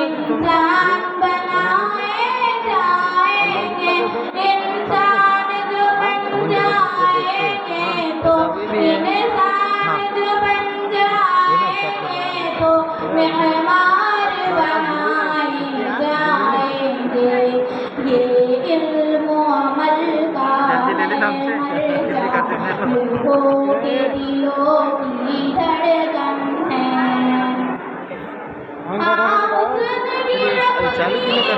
इंसान बनाए जाएंगे, इंसान जो बन जाएंगे तो इंसान जो बन जाएंगे तो मेहमान बनाए जाएंगे। ये इल्म अमल का लोगों के दिलों की धड़कन है।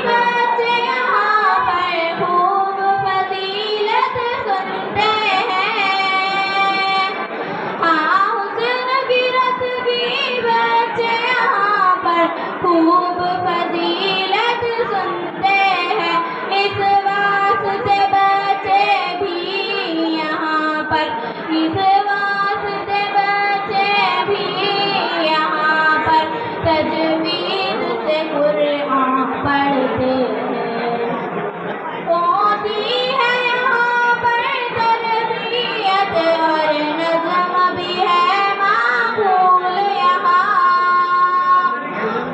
बच्चे यहाँ पर खूब फजीलत सुनते हैं। हाँ, हुस्न गिरत की बच्चे यहाँ पर खूब फजीलत सुनते हैं। इस वास्ते बच्चे भी यहाँ पर, इस वास्ते बच्चे भी यहाँ पर तजवीज़ से कुरान पढ़ते हैं। होती है यहाँ पर तरबियत और नज़्म भी है माकूल यहाँ।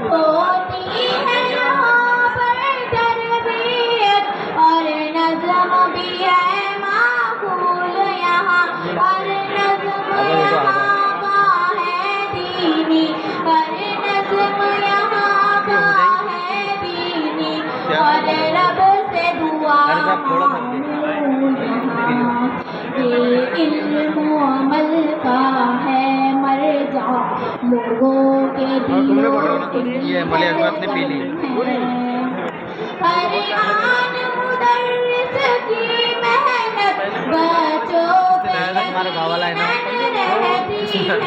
होती है यहाँ पर तरबियत और नज़्म भी है माकूल यहाँ। और नज़्म यहाँ का है दीनी, और नज़्म यहाँ का है दीनी, और रब से दुआ मांगूं यहाँ। ये इल्म अमल का है मर्जा, लोगों के दिलों की धड़कन है। हर आन मुदर्रिस की मेहनत बच्चों पे यकीनन रहती है।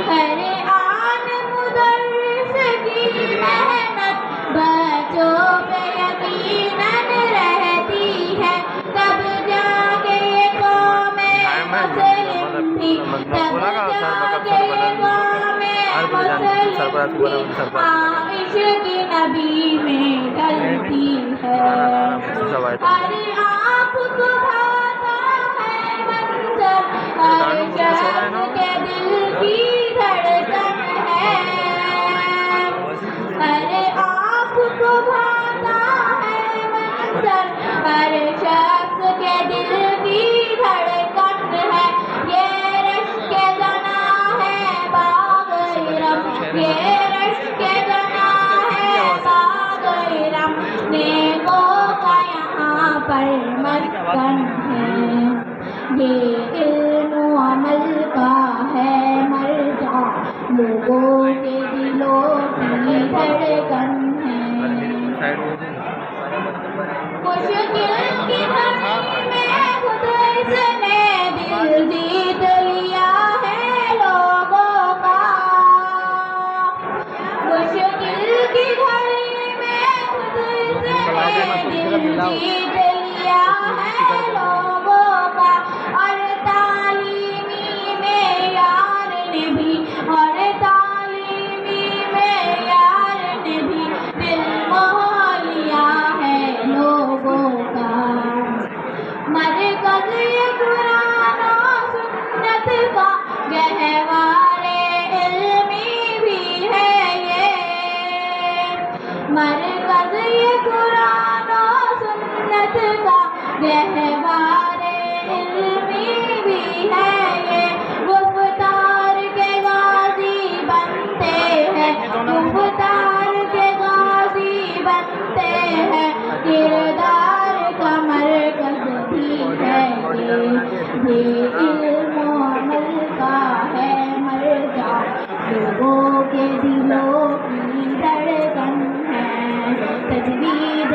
हर आन मुदर्रिस की मेहनत बच्चों पे यकीनन रहती है। तब जाके ये कौमे मुस्लिम भी, तब जाके ये कौमे मुस्लिम आइश की नबी में ढलती है। हर आँख को भाता है मंजर, हर शख्स के दिल की धड़कन है। हर आँख को भाता है मंजर, हर शख्स के दिल की धड़कन है। ये रश्क-ए जना है बाग़-ए-रम, ये रश्क-ए जना है बाग़-ए-रम, नेकों का यहाँ पर मस्कन है। ये इल्म अमल का है मर्जा, लोगों के दिलों की धड़कन है। मुश्किल की घड़ी में खुद इसने दिल जीत लिया है लोगों का। मुश्किल की घड़ी में खुद इसने दिल जीत लिया है लोगों का। और तालीमी में यार ने भी, और तालीमी में यार ने भी दिल मोह लिया है लोगों का। मरकज़ ये कुरान और सुन्नत का गहवारे इल्मी भी है ये। मरकज़ ये कुरान और सुन्नत का गहवारे इल्मी भी है ये। गुफ्तार के गाज़ी बनते हैं, गुफ्तार के गाज़ी बनते हैं, किरदार का मरकज़ भी है ये। इल्म अमल का है मर्जा, लोगों के दिलों की धड़कन है। तजवीज़